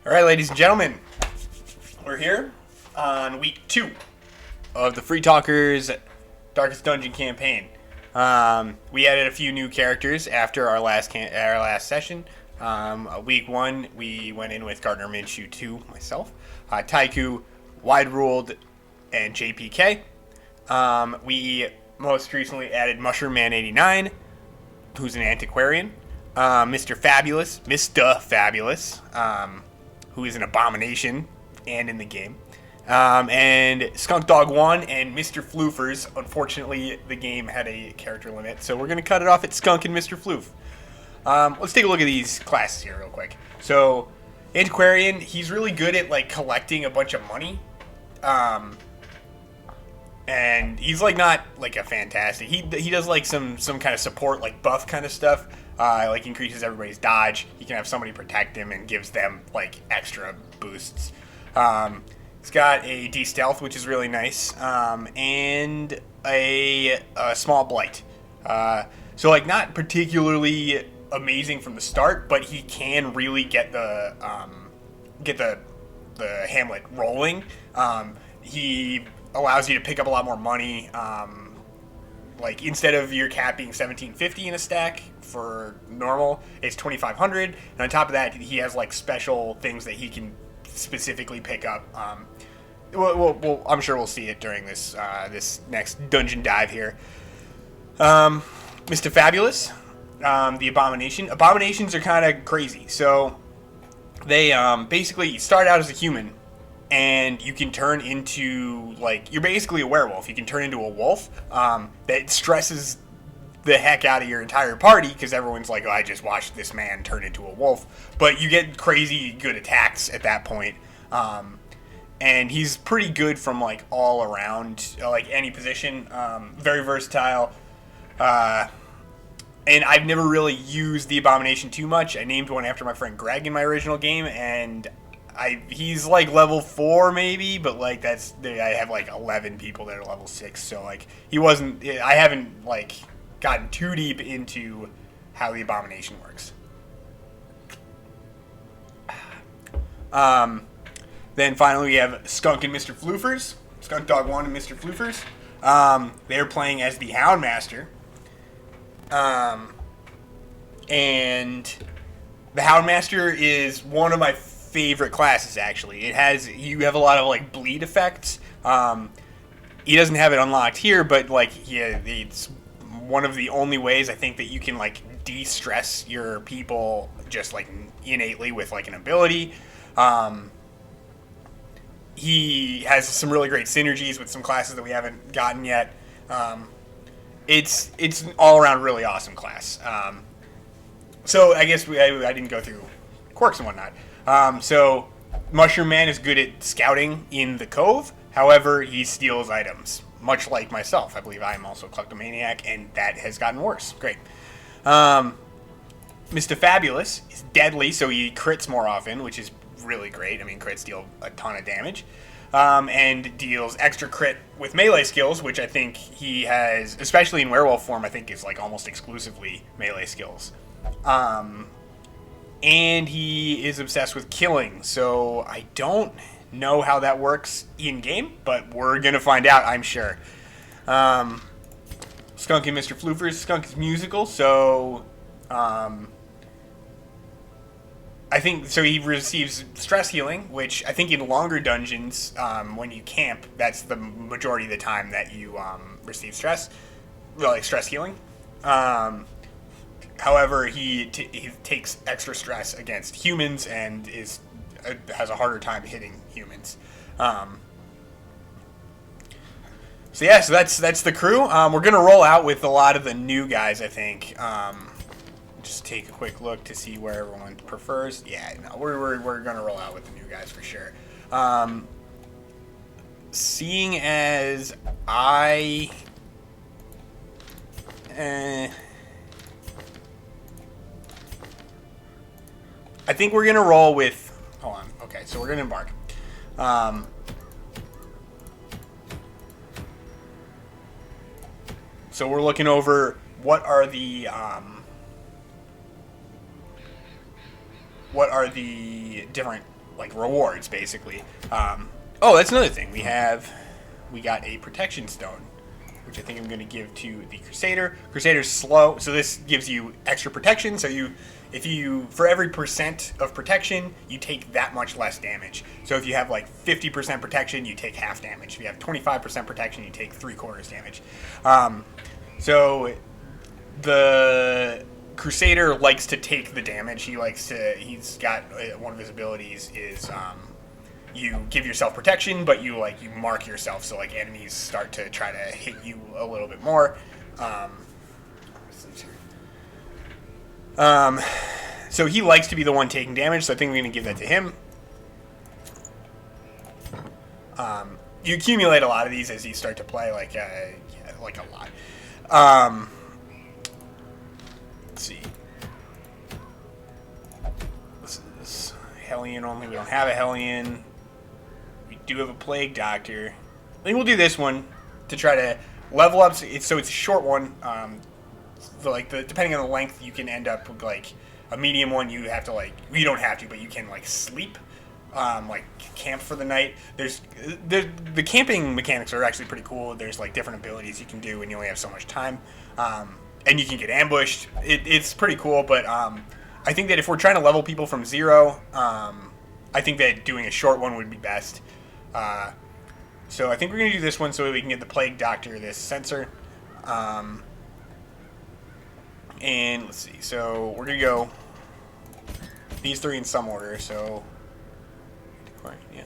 All right, ladies and gentlemen, we're here on week 2 of the Free Talkers Darkest Dungeon campaign. We added a few new characters after our last session. Week 1, we went in with Gardner Minshew 2, myself, Taiku, Wide Ruled, and JPK. We most recently added Mushroom Man 89, who's an antiquarian. Mr. Fabulous, who is an abomination and in the game. And Skunk Dog 1 and Mr. Floofers. Unfortunately, the game had a character limit, so we're going to cut it off at Skunk and Mr. Floof. Let's take a look at these classes here real quick. So, Antiquarian, he's really good at, like, collecting a bunch of money. And he's, like, not, like, a fantastic... He does, like, some kind of support, like, buff kind of stuff. Like, increases everybody's dodge. He can have somebody protect him and gives them, like, extra boosts. He's got a D-Stealth, which is really nice, and a small Blight. So, like, not particularly amazing from the start, but he can really get the Hamlet rolling. He allows you to pick up a lot more money. Like, instead of your cap being $1,750 in a stack for normal, it's $2,500. And on top of that, he has, like, special things that he can specifically pick up. Well, I'm sure we'll see it during this next dungeon dive here. Mr. Fabulous, the Abomination. Abominations are kind of crazy. So they basically start out as a human, and you can turn into, like, you're basically a werewolf. You can turn into a wolf. That stresses the heck out of your entire party because everyone's like, oh, I just watched this man turn into a wolf. But you get crazy good attacks at that point. And he's pretty good from, like, all around, like, any position. Very versatile. And I've never really used the Abomination too much. I named one after my friend Greg in my original game, and he's, like, level 4 maybe, but, like, I have, like, 11 people that are level 6, so, like, I haven't, like, gotten too deep into how the Abomination works. Then finally we have Skunk and Mr. Floofers. Skunk Dog 1 and Mr. Floofers. They're playing as the Houndmaster. And the Houndmaster is one of my favorite classes, actually. You have a lot of, like, bleed effects. He doesn't have it unlocked here, but, like, it's one of the only ways I think that you can, like, de-stress your people just, like, innately with, like, an ability. He has some really great synergies with some classes that we haven't gotten yet. It's an all-around really awesome class. So I guess I didn't go through quirks and whatnot. So Mushroom Man is good at scouting in the cove. However, he steals items, much like myself. I believe I am also a kleptomaniac, and that has gotten worse. Great. Mr. Fabulous is deadly, so he crits more often, which is really great. I mean, crits deal a ton of damage. And deals extra crit with melee skills, which I think he has, especially in werewolf form, I think is, like, almost exclusively melee skills. And he is obsessed with killing, so I don't know how that works in-game, but we're going to find out, I'm sure. Skunk and Mr. Floofers. Skunk is musical, so I think, so he receives stress healing, which I think in longer dungeons, when you camp, that's the majority of the time that you receive stress, like stress healing. However, he takes extra stress against humans and has a harder time hitting humans. So yeah, so that's the crew. We're gonna roll out with a lot of the new guys, I think. Just take a quick look to see where everyone prefers. Yeah, no, we're gonna roll out with the new guys for sure. Seeing as I think we're gonna roll with. Hold on. Okay, so we're gonna embark. So we're looking over what are the different like rewards basically. Oh, that's another thing. We got a protection stone, which I think I'm going to give to the Crusader. Crusader's slow, so this gives you extra protection. So if you for every percent of protection, you take that much less damage. So if you have like 50% protection, you take half damage. If you have 25% protection, you take 3/4 damage. So the Crusader likes to take the damage. He's got one of his abilities is you give yourself protection, but you mark yourself, so like enemies start to try to hit you a little bit more. So he likes to be the one taking damage, so I think we're going to give that to him. You accumulate a lot of these as you start to play, like a lot. Let's see. This is Hellion only. We don't have a Hellion. We do have a Plague Doctor. I think we'll do this one to try to level up. So it's a short one. Depending on the length, you can end up with like a medium one. You have to you don't have to, but you can like sleep, camp for the night. The camping mechanics are actually pretty cool. There's like different abilities you can do when you only have so much time, and you can get ambushed. It's pretty cool, but I think that if we're trying to level people from 0, I think that doing a short one would be best. So I think we're going to do this one so we can get the Plague Doctor, this sensor. And let's see. So we're going to go these 3 in some order. So, yeah.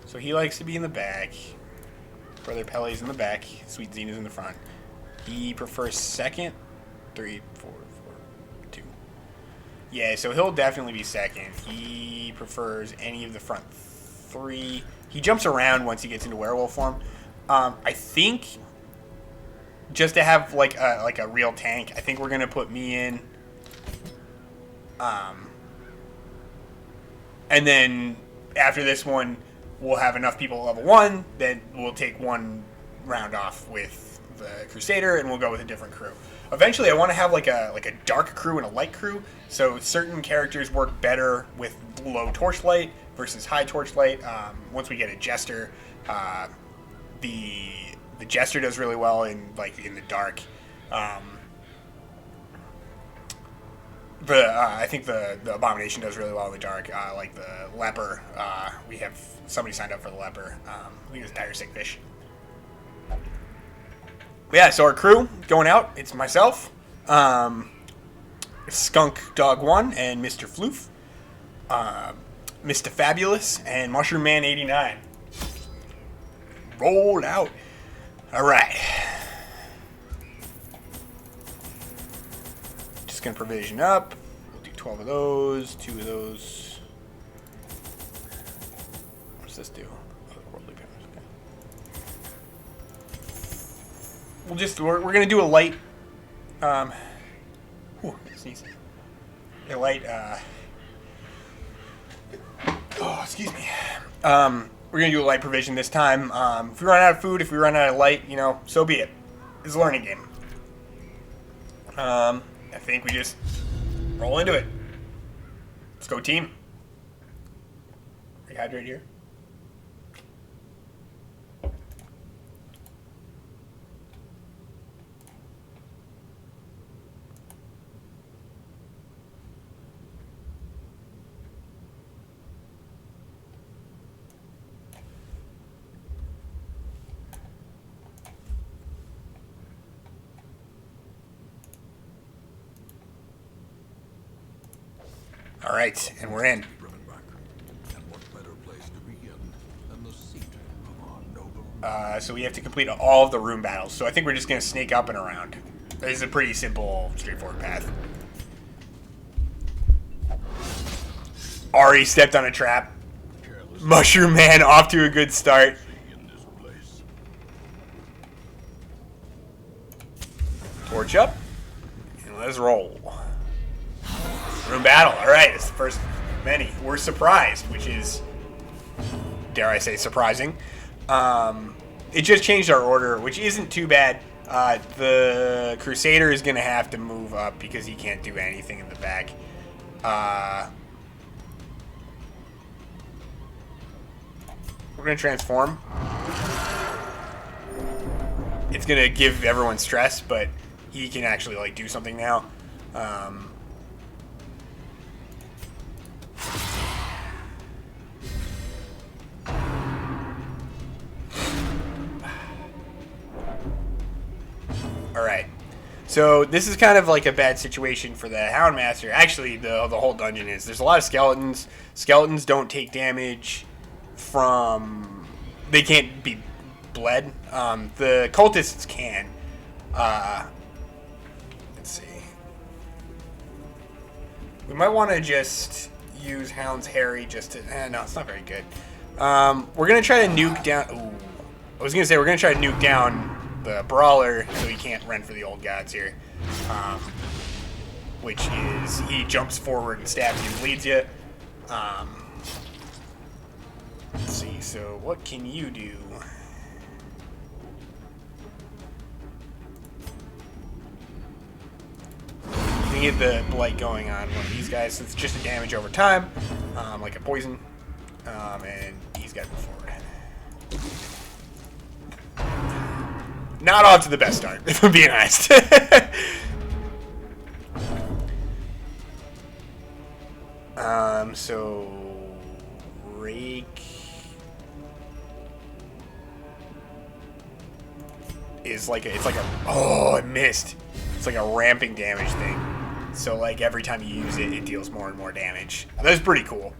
So he likes to be in the back. Brother Pele's in the back. Sweet Zena's in the front. He prefers second. 3, 4, 2. Yeah, so he'll definitely be second. He prefers any of the front 3. He jumps around once he gets into werewolf form. I think just to have like a real tank, I think we're gonna put me in. And then after this one, we'll have enough people at level 1 that we'll take one round off with the Crusader, and we'll go with a different crew. Eventually, I want to have like a dark crew and a light crew, so certain characters work better with low torchlight versus high torchlight. Once we get a Jester, the Jester does really well in the dark. I think the Abomination does really well in the dark. Like the Leper, we have somebody signed up for the Leper. I think it's Dire Sick Fish. But yeah, so our crew going out. It's myself, Skunk Dog 1, and Mr. Floof, Mr. Fabulous, and Mushroom Man 89. Roll out. All right. Just gonna provision up. We'll do 12 of those, 2 of those. What's this do? Worldly powers. Okay. We're gonna do a light. Sneeze. A light. Oh, excuse me. We're gonna do a light provision this time. If we run out of food, if we run out of light, so be it. It's a learning game. I think we just roll into it. Let's go, team. Rehydrate here. All right, and we're in. So we have to complete all of the room battles. So I think we're just going to snake up and around. This is a pretty simple, straightforward path. Ari stepped on a trap. Mushroom Man off to a good start. Torch up. And let's roll. Room battle. All right, it's the first of many. We're surprised, which is, dare I say, surprising. It just changed our order, which isn't too bad. The Crusader is going to have to move up because he can't do anything in the back. We're going to transform. It's going to give everyone stress, but he can actually, like, do something now. Alright. So, this is kind of like a bad situation for the Houndmaster. Actually, the whole dungeon is. There's a lot of skeletons. Skeletons don't take damage from... They can't be bled. The cultists can. Let's see. We might want to just use Hound's Harry just to... no, it's not very good. We're going to try to nuke down... Ooh. I was going to say, we're going to try to nuke down the Brawler so he can't run for the old gods here. Which is, he jumps forward and stabs you and bleeds you. Let's see, so what can you do? You can get the blight going on one of these guys, so it's just a damage over time, like a poison, and he's got to move forward. Not off to the best start, if I'm being honest. So Rake is like a, it's like a, oh, I missed. It's like a ramping damage thing. So like every time you use it, it deals more and more damage. That's pretty cool.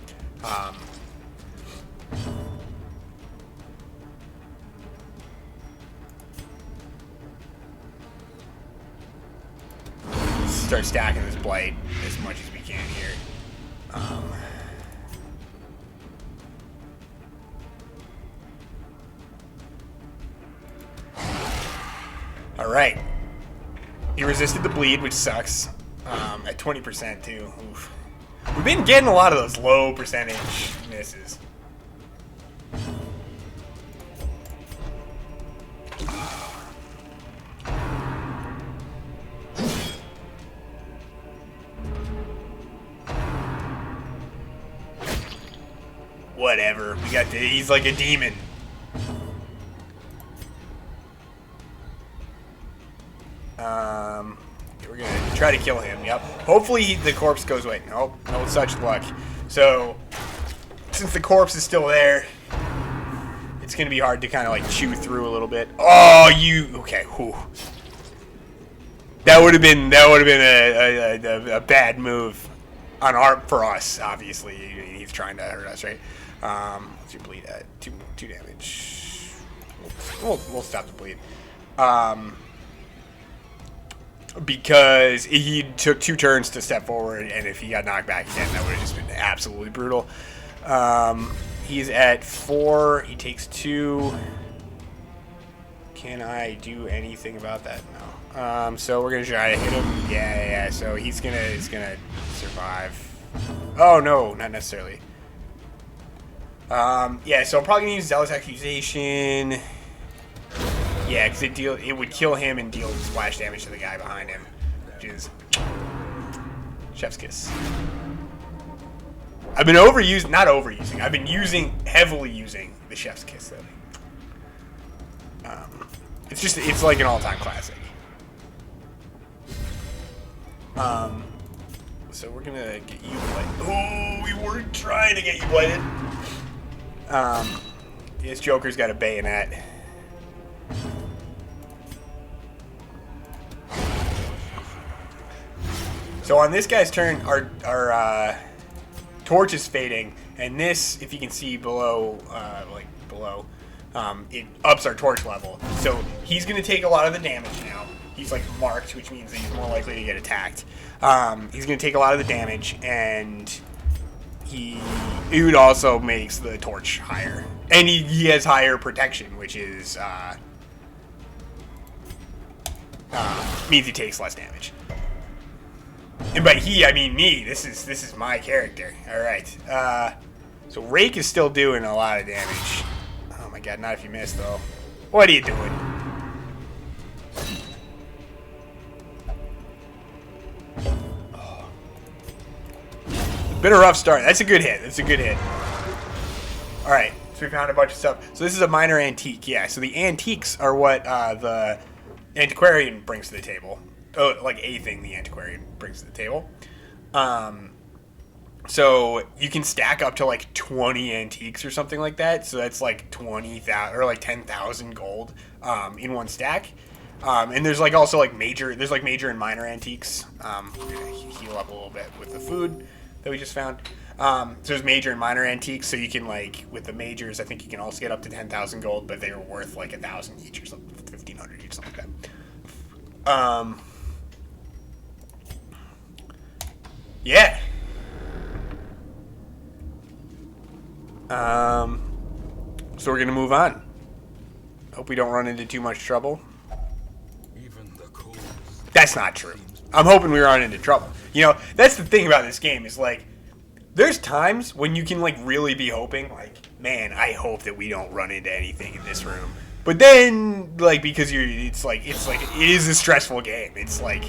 Start stacking this blight as much as we can here. Alright. He resisted the bleed, which sucks. At 20% too. Oof. We've been getting a lot of those low percentage misses. Whatever. We got he's like a demon. We're gonna try to kill him. Yep. Hopefully the corpse goes away. Nope. No such luck. So since the corpse is still there, it's gonna be hard to kind of like chew through a little bit. Oh, you okay? Whew. That would have been a bad move on for us. Obviously, he's trying to hurt us, right? Let's do bleed at two damage. We'll stop the bleed. Because he took 2 turns to step forward, and if he got knocked back again, that would have just been absolutely brutal. He's at 4. He takes 2. Can I do anything about that? No. So we're gonna try to hit him. Yeah. So he's gonna survive. Oh no, not necessarily. Yeah. So I'm probably gonna use Zealous Accusation. Yeah, because it would kill him and deal splash damage to the guy behind him, which is Chef's Kiss. I've been not overusing. I've been heavily using the Chef's Kiss though. It's like an all-time classic. So we're gonna get you blighted. Oh, we were trying to get you blighted. This Joker's got a bayonet. So on this guy's turn, our torch is fading, and this, if you can see below, it ups our torch level. So he's going to take a lot of the damage now. He's like marked, which means that he's more likely to get attacked. He's going to take a lot of the damage, and it also makes the torch higher. And he has higher protection, which is means he takes less damage. And by he, I mean me. This is my character. All right. So Rake is still doing a lot of damage. Oh my god! Not if you miss though. What are you doing? Been a rough start. That's a good hit. That's a good hit. All right. So we found a bunch of stuff. So this is a minor antique. Yeah. So the antiques are what the antiquarian brings to the table. Oh, like a thing the antiquarian brings to the table. So you can stack up to like 20 antiques or something like that. So that's like 20,000 or like 10,000 gold in one stack. And there's like also like major and minor antiques. We're gonna heal up a little bit with the food that we just found. So there's major and minor antiques. So you can like with the majors, I think you can also get up to 10,000 gold, but they are worth like 1,000 each or something, 1,500 each, something like that. Yeah. So we're gonna move on. Hope we don't run into too much trouble. That's not true. I'm hoping we run into trouble. You know, that's the thing about this game is like, there's times when you can like really be hoping like, man, I hope that we don't run into anything in this room. But then like because it is a stressful game. It's like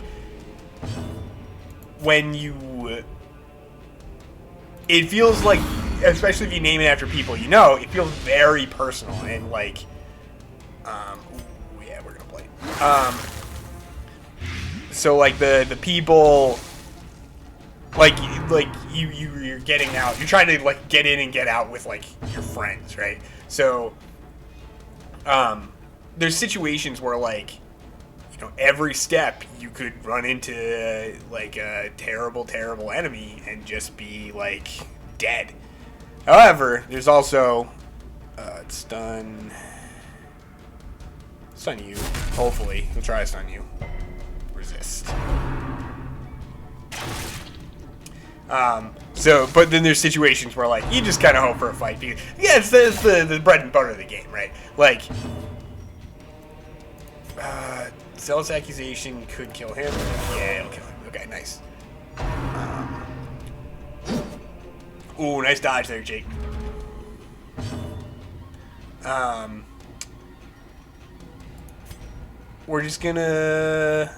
when it feels like, especially if you name it after people you know, it feels very personal and like, yeah, we're gonna play. So like the people, like you're getting out, you're trying to like get in and get out with like your friends, right? So, there's situations where like, you know, every step you could run into like a terrible enemy and just be like dead. However, there's also stun you. Hopefully, we'll try to stun you. Resist. But then there's situations where like you just kind of hope for a fight. Because, yeah, it's the bread and butter of the game, right? Like, zealous accusation could kill him. Yeah, it'll kill him. Okay, nice. Ooh, nice dodge there, Jake. We're gonna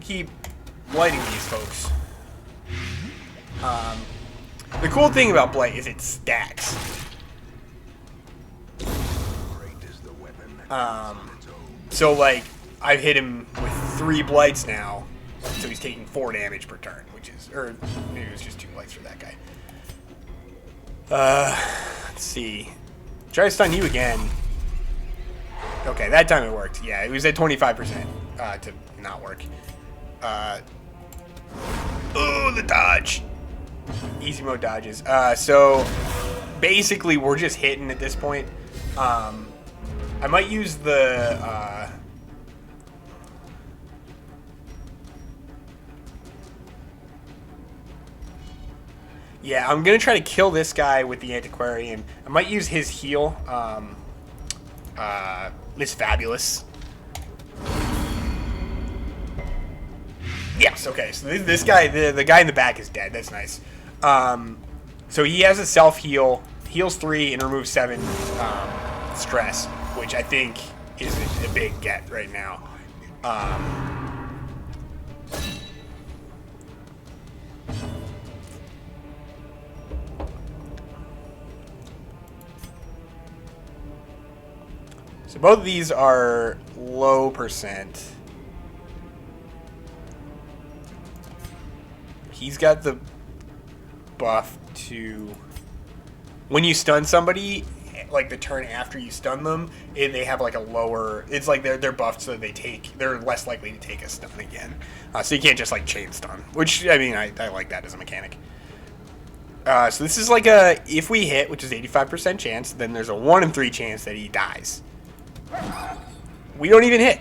keep blighting these folks. The cool thing about blight is it stacks. So like I've hit him with 3 blights now, so he's taking 4 damage per turn, which is, or maybe it was just 2 blights for that guy. Let's see. Try to stun you again. Okay, that time it worked. Yeah, it was at 25% to not work. Oh, the dodge. Easy mode dodges. So basically we're just hitting at this point. I might use the yeah, I'm gonna try to kill this guy with the antiquarian. I might use his heal. Miss Fabulous. Yes, okay, so this guy, the guy in the back is dead. That's nice. So he has a self-heal, heals 3 and removes 7 stress, which I think is a big get right now. So both of these are low percent. He's got the buff to, when you stun somebody, like the turn after you stun them, they have like a lower, it's like they're buffed so they're less likely to take a stun again. So you can't just like chain stun, which, I mean, I like that as a mechanic. So this is like a, if we hit, which is 85% chance, then there's a 1 in 3 chance that he dies. We don't even hit.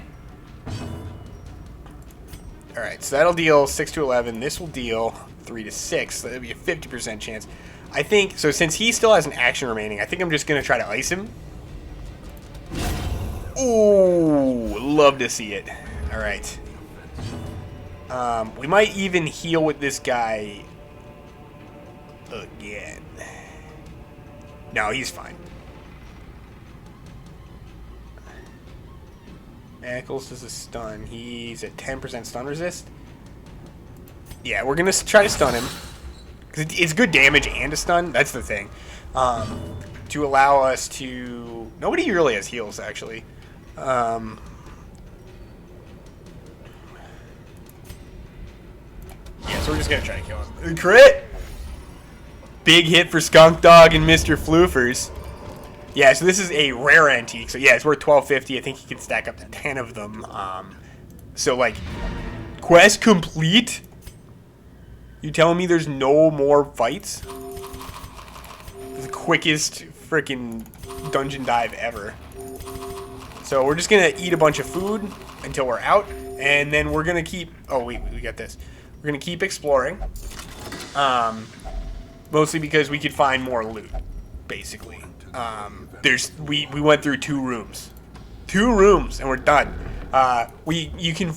Alright, so that'll deal 6 to 11. This will deal 3 to 6. So that'll be a 50% chance. I think, so since he still has an action remaining, I think I'm just going to try to ice him. Ooh, love to see it. Alright. We might even heal with this guy again. No, he's fine. Eccles does a stun. He's at 10% stun resist. Yeah, we're going to try to stun him. because it's good damage and a stun. That's the thing. To allow us to... Nobody really has heals, actually. Yeah, so we're just going to try to kill him. Crit! Big hit for Skunk Dog and Mr. Floofers. Yeah, so this is a rare antique. So yeah, it's worth $12.50. I think you can stack up to 10 of them. So like, quest complete? You telling me there's no more fights? The quickest freaking dungeon dive ever. So we're just gonna eat a bunch of food until we're out, and then we're gonna keep... Oh wait, we got this. We're gonna keep exploring. Mostly because we could find more loot, basically. We went through 2 rooms. 2 rooms, and we're done. You can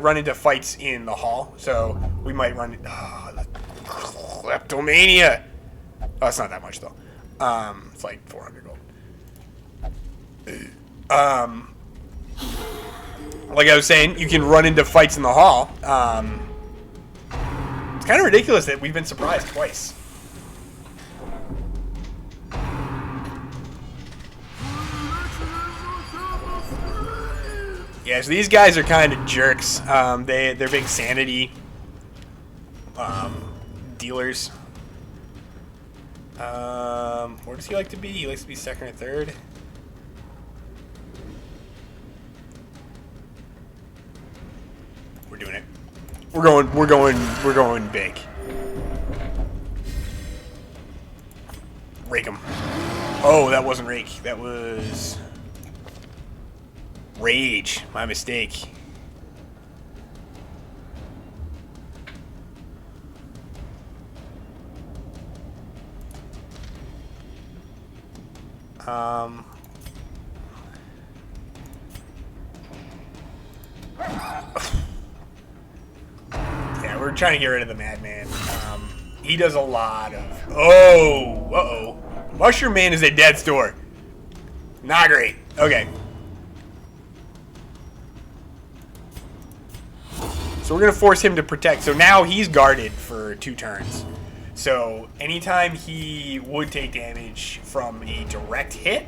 run into fights in the hall, so we might run... Kleptomania! Oh, it's not that much, though. It's like 400 gold. Like I was saying, you can run into fights in the hall. It's kind of ridiculous that we've been surprised twice. Yeah, so these guys are kind of jerks. They're big sanity dealers. Where does he like to be? He likes to be second or third. We're doing it. We're going big. Rake him. Oh, that wasn't rake. That was rage. My mistake. Yeah, we're trying to get rid of the madman. He does a lot of... Oh! Uh-oh. Mushroom Man is at death's door. Not great. Okay. So we're going to force him to protect. So now he's guarded for 2 turns. So anytime he would take damage from a direct hit,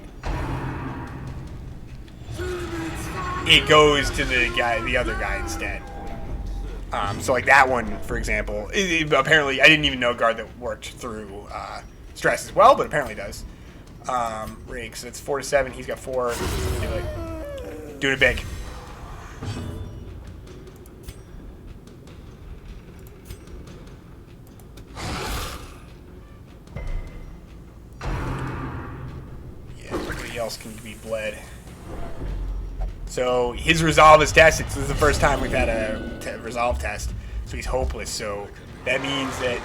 it goes to the other guy instead. So like that one, for example, apparently I didn't even know guard that worked through stress as well, but apparently does. Rake, so it's 4 to 7. He's got 4. Doing it big. Else can be bled. So his resolve is tested. So this is the first time we've had a resolve test. So he's hopeless. So that means that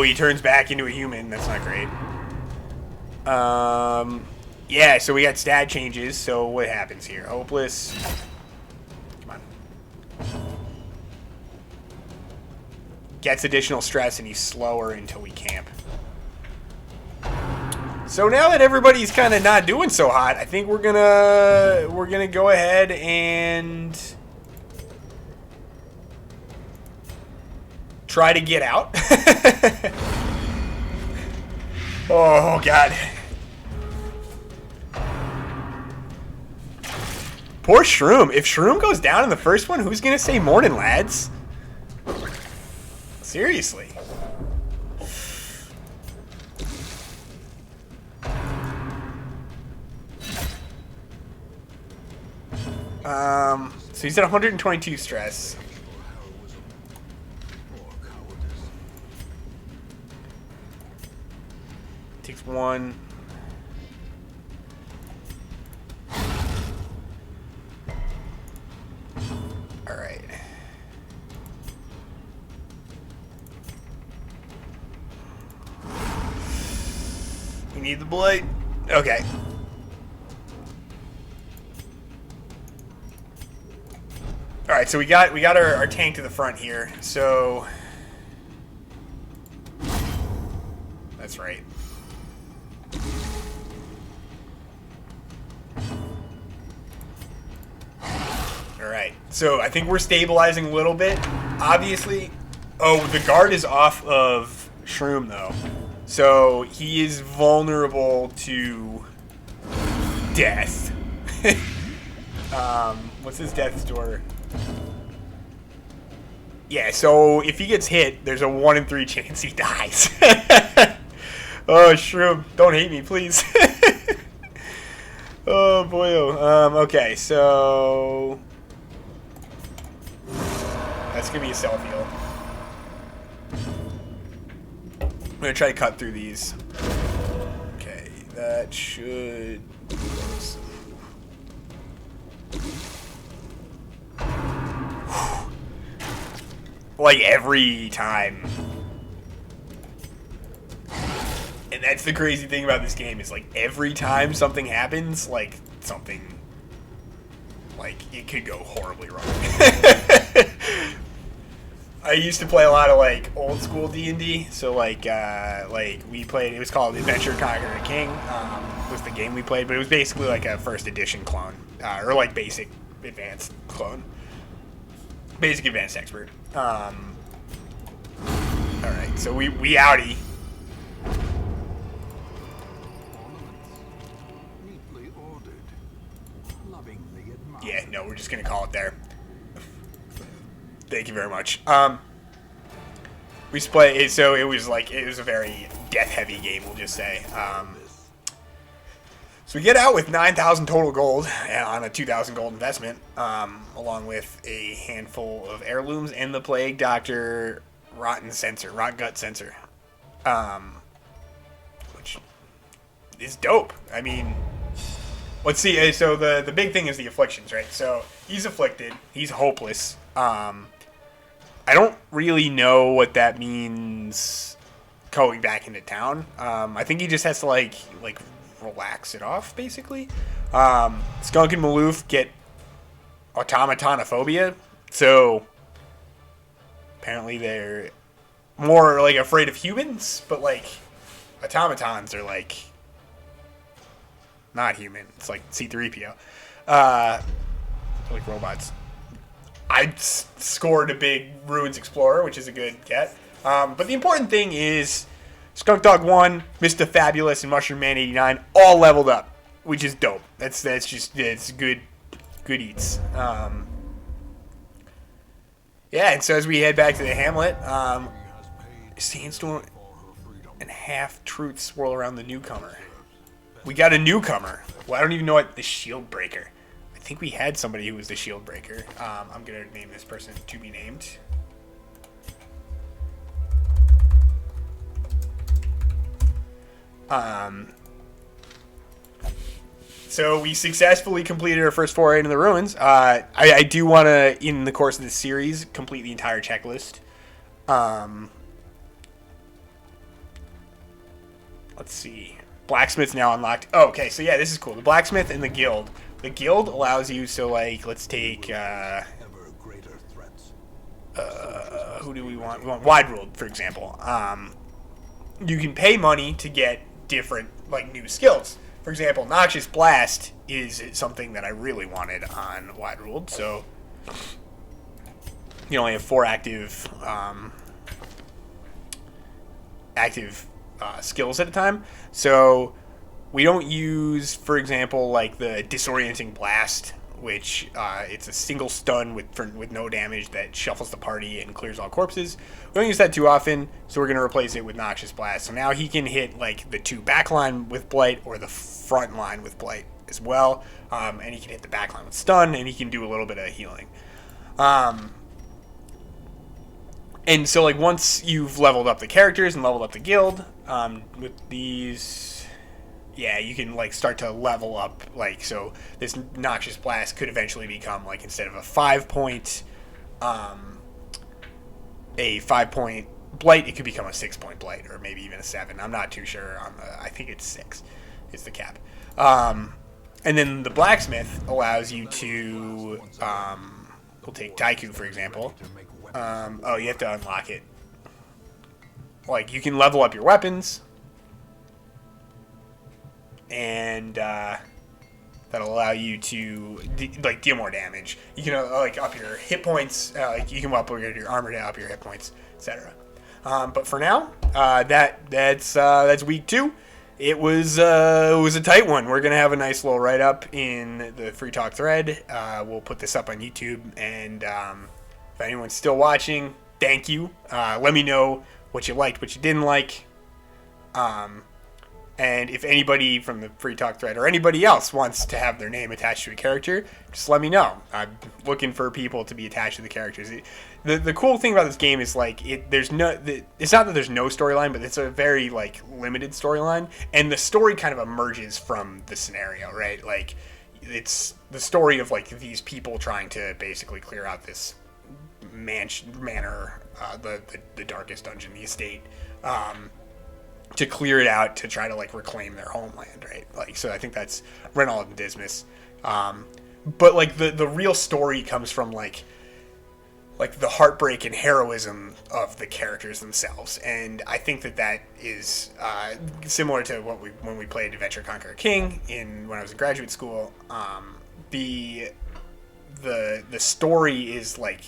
he turns back into a human. That's not great. Yeah. So we got stat changes. So what happens here? Hopeless. Come on. Gets additional stress and he's slower until we camp. So now that everybody's kind of not doing so hot, I think we're gonna go ahead and try to get out. Oh God! Poor Shroom. If Shroom goes down in the first one, who's gonna say morning, lads? Seriously. So he's at 122 stress. Takes 1. All right. We need the blight. Okay. All right, so we got our tank to the front here. So that's right. All right. So I think we're stabilizing a little bit. Obviously, the guard is off of shroom though, so he is vulnerable to death. What's his death score? Yeah, so if he gets hit, there's a 1 in 3 chance he dies. Oh, shroom, don't hate me, please. Oh boy. Okay, so that's gonna be a self heal. I'm gonna try to cut through these. Okay, that should. Like every time. And that's the crazy thing about this game is like every time something happens, like something, like it could go horribly wrong. I used to play a lot of like old school D&D, so like we played. It was called Adventure Conquer a King. Was the game we played, but it was basically like a first edition clone, or like basic advanced clone, basic advanced expert. All right, so we outie. Yeah, no, we're just gonna call it there. Thank you very much. We play, so it was a very death-heavy game, we'll just say. So we get out with 9,000 total gold on a 2,000 gold investment, along with a handful of heirlooms and the Plague Doctor Rot Gut Sensor, which is dope. I mean, let's see. So the big thing is the afflictions, right? So he's afflicted. He's hopeless. I don't really know what that means going back into town. I think he just has to like relax it off, basically. Skunk and Maloof get automatonophobia, so apparently they're more like afraid of humans, but like automatons are like not human. It's like C-3PO. Like robots. I scored a big Ruins Explorer, which is a good get. But the important thing is Skunk Dog 1, Mr. Fabulous, and Mushroom Man 89 all leveled up, which is dope. It's good eats. Yeah, and so as we head back to the hamlet, Sandstorm and Half-Truths swirl around the newcomer. We got a newcomer. Well, I don't even know what the Shield Breaker. I think we had somebody who was the Shield Breaker. I'm going to name this person to be named. So we successfully completed our first foray into the ruins. I do want to, in the course of this series, complete the entire checklist. Let's see. Blacksmith's now unlocked. Oh, okay, so yeah, this is cool. The blacksmith and the guild. The guild allows you, so like, let's take, who do we want? We want Wide World, for example. You can pay money to get different, like, new skills. For example, Noxious Blast is something that I really wanted on Wide World, so you only have 4 active skills at a time. So we don't use, for example, like the Disorienting Blast, which it's a single stun with no damage that shuffles the party and clears all corpses. We don't use that too often, so we're going to replace it with Noxious Blast. So now he can hit like the 2 backline with Blight or the front line with Blight as well. And he can hit the backline with stun, and he can do a little bit of healing. And so like once you've leveled up the characters and leveled up the guild, with these, yeah, you can like start to level up, like, so this Noxious Blast could eventually become like, instead of a 5-point Blight, it could become a 6-point Blight, or maybe even a 7. I'm not too sure. I think it's 6 is the cap. And then the blacksmith allows you to, we'll take Taiku for example. Oh, you have to unlock it. Like, you can level up your weapons, and that'll allow you to deal more damage. You can like up your hit points. Like, you can up your armor to up your hit points, etc. But for now, that's week 2. It was a tight one. We're gonna have a nice little write up in the Free Talk thread. We'll put this up on YouTube, and if anyone's still watching, thank you. Let me know what you liked, what you didn't like. And if anybody from the Free Talk thread or anybody else wants to have their name attached to a character, just let me know. I'm looking for people to be attached to the characters. The cool thing about this game is like it's not that there's no storyline, but it's a very like limited storyline, and the story kind of emerges from the scenario, right? Like it's the story of like these people trying to basically clear out this manor, the darkest dungeon, the estate. To clear it out to try to like reclaim their homeland, right? Like, so I think that's Reynald and Dismas. But like the real story comes from like the heartbreak and heroism of the characters themselves, and I think that is similar to when we played Adventure Conqueror King when I was in graduate school. The story is like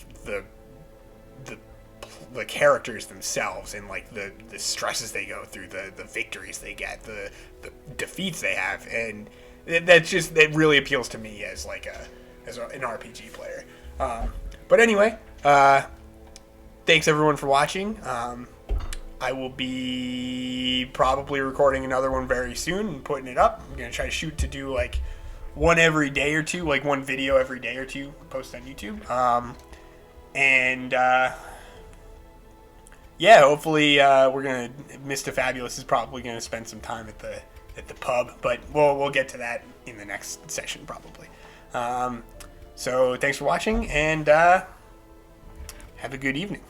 the characters themselves, and like the stresses they go through, the victories they get, the defeats they have, and that really appeals to me as an RPG player. But anyway, thanks everyone for watching. I will be probably recording another one very soon and putting it up. I'm gonna try to shoot to do like one every day or two, like one video every day or two, post on YouTube. Yeah, hopefully we're gonna. Mr. Fabulous is probably gonna spend some time at the pub, but we'll get to that in the next session probably. So thanks for watching, and have a good evening.